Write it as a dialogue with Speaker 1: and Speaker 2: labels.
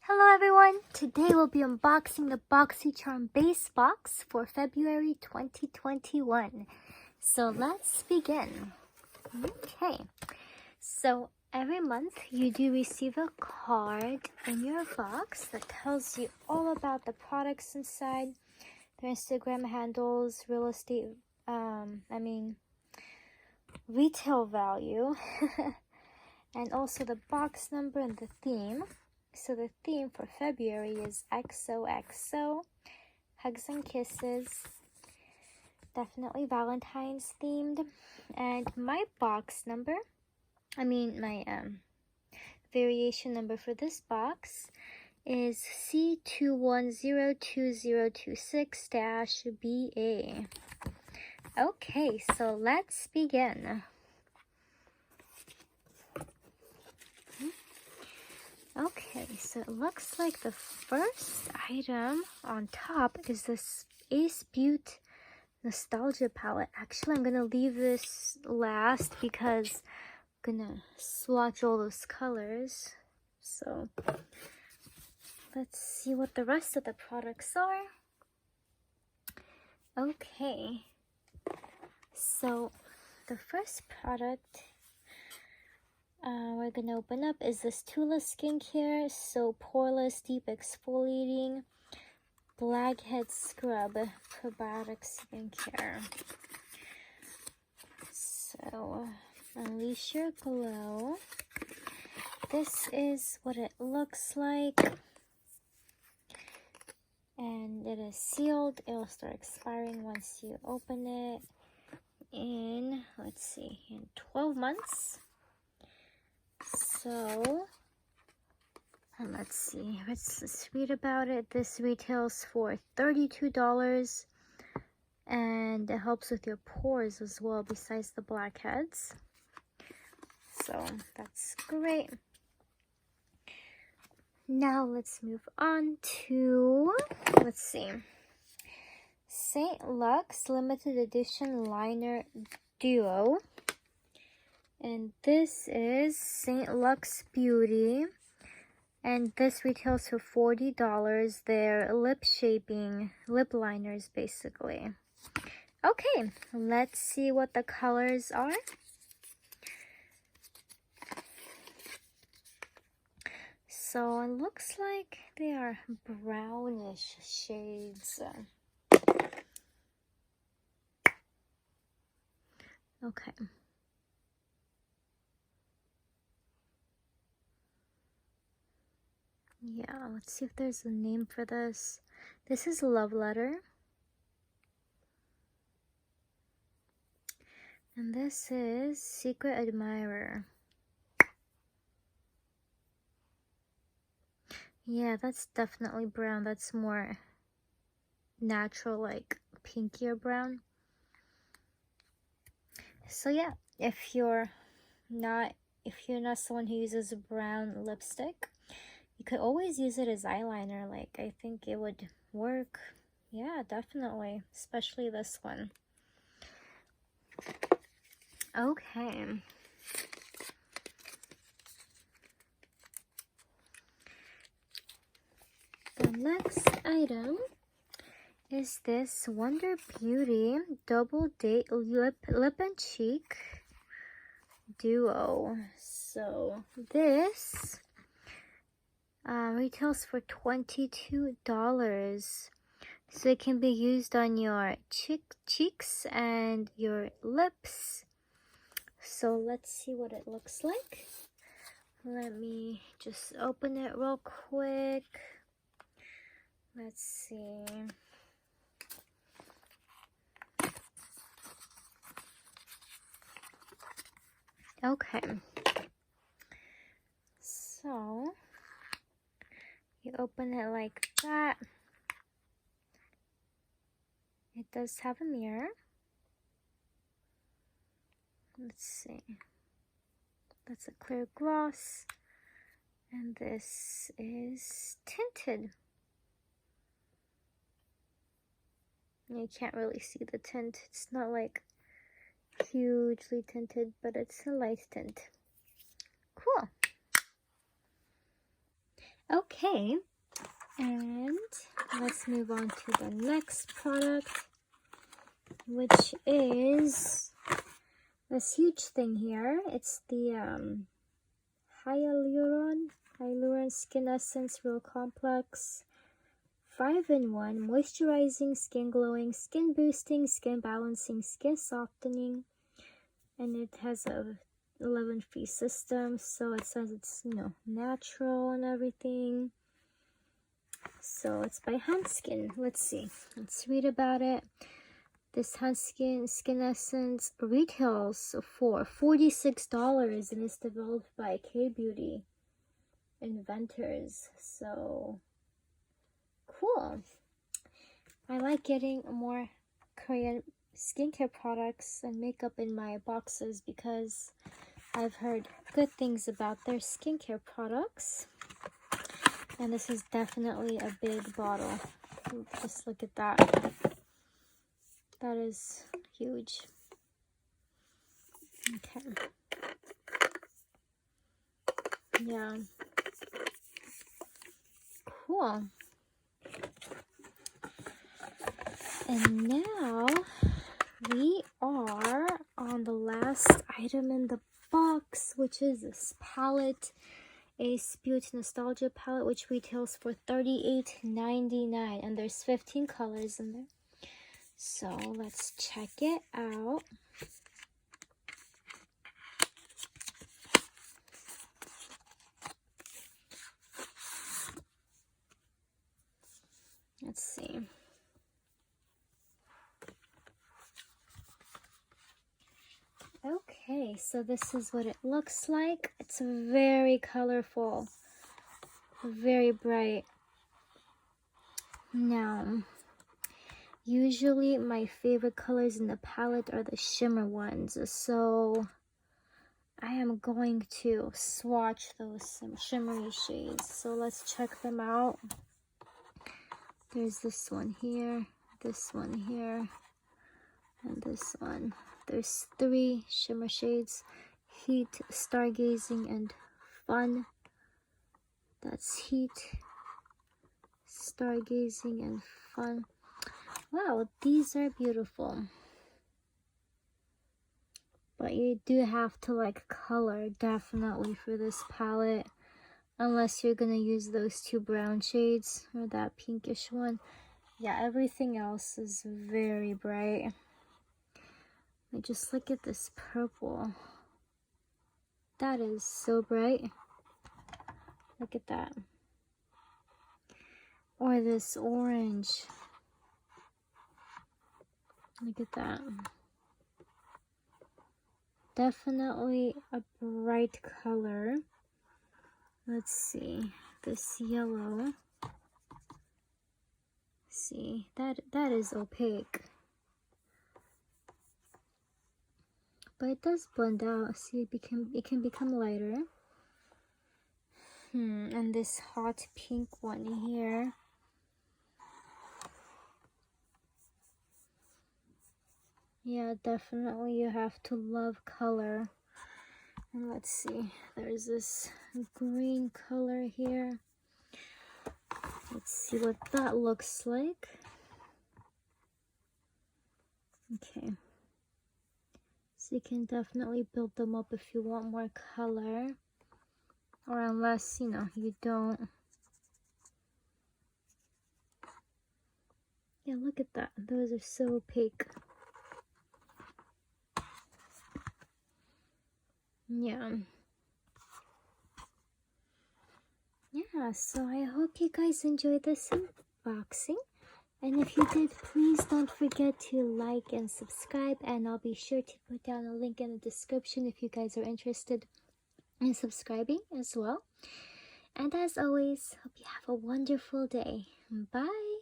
Speaker 1: Hello everyone! Today we'll be unboxing the Boxycharm base box for February 2021. So let's begin. Okay, so every month you do receive a card in your box that tells you all about the products inside, their Instagram handles, real estate, retail value, and also the box number and the theme. So the theme for February is XOXO, Hugs and Kisses, definitely Valentine's themed. And my box number, my variation number for this box is C21020026-BA. Okay, so let's begin. Okay, so it looks like the first item on top is this Ace Butte Nostalgia Palette. Actually, I'm going to leave this last because I'm going to swatch all those colors. So, let's see what the rest of the products are. Okay, so the first product we're gonna open up is this Tula Skincare So Poreless Deep Exfoliating Blackhead Scrub Probiotic Skincare. So, unleash your glow. This is what it looks like. And it is sealed. It'll start expiring once you open it in, in 12 months. So, let's see, let's read about it. This retails for $32 and it helps with your pores as well besides the blackheads. So, that's great. Now, let's move on to, St. Luxe Limited Edition Liner Duo. And this is St. Luxe Beauty. And this retails for $40. They're lip shaping lip liners, basically. Okay, let's see what the colors are. So it looks like they are brownish shades. Okay. Yeah, let's see if there's a name for this. This is Love Letter. And this is Secret Admirer. Yeah, that's definitely brown. That's more natural, like pinkier brown. So yeah, if you're not someone who uses brown lipstick, you could always use it as eyeliner. Like, I think it would work. Yeah, definitely. Especially this one. Okay. The next item is this Wonder Beauty Double Date Lip and Cheek Duo. So this retails for $22. So it can be used on your cheeks and your lips. So let's see what it looks like. Let me just open it real quick. Let's see. Okay. So you open it like that. It does have a mirror. Let's see. That's a clear gloss. And this is tinted. You can't really see the tint. It's not like hugely tinted, but it's a light tint. Cool. Okay, and let's move on to the next product, which is this huge thing here. It's the Hyaluron Skin Essence Real Complex 5-in-1 moisturizing, skin glowing, skin boosting, skin balancing, skin softening, and it has a 11-piece system, so it says it's, you know, natural and everything. So it's by Hanskin. Let's see. Let's read about it. This Hanskin Skin Essence retails for $46 and is developed by K-Beauty inventors. So cool. I like getting more Korean skincare products and makeup in my boxes because I've heard good things about their skincare products. And this is definitely a big bottle. Just look at that. That is huge. Okay. Yeah. Cool. And now we are on the last item in the box, which is this palette, a Spute Nostalgia palette, which retails for $38.99, and there's 15 colors in there. So let's check it out. Let's see. Okay, so this is what it looks like. It's very colorful, very bright. Now, usually my favorite colors in the palette are the shimmer ones, so I am going to swatch those shimmery shades. So let's check them out. There's this one here, this one here, and this one. There's 3 shimmer shades: Heat, Stargazing, and Fun. That's Heat, Stargazing, and Fun. Wow, these are beautiful. But you do have to like color definitely for this palette, unless you're gonna use those 2 brown shades or that pinkish one. Yeah, everything else is very bright. Just look at this purple. That is so bright. Look at that. Or this orange. Look at that. Definitely a bright color. Let's see. This yellow. See, that is opaque. But it does blend out. See, it can become lighter. And this hot pink one here. Yeah, definitely you have to love color. And let's see, there's this green color here. Let's see what that looks like. Okay. So you can definitely build them up if you want more color. Or unless, you know, you don't. Yeah, look at that. Those are so opaque. Yeah. Yeah, so I hope you guys enjoyed this unboxing. And if you did, please don't forget to like and subscribe. And I'll be sure to put down a link in the description if you guys are interested in subscribing as well. And as always, hope you have a wonderful day. Bye!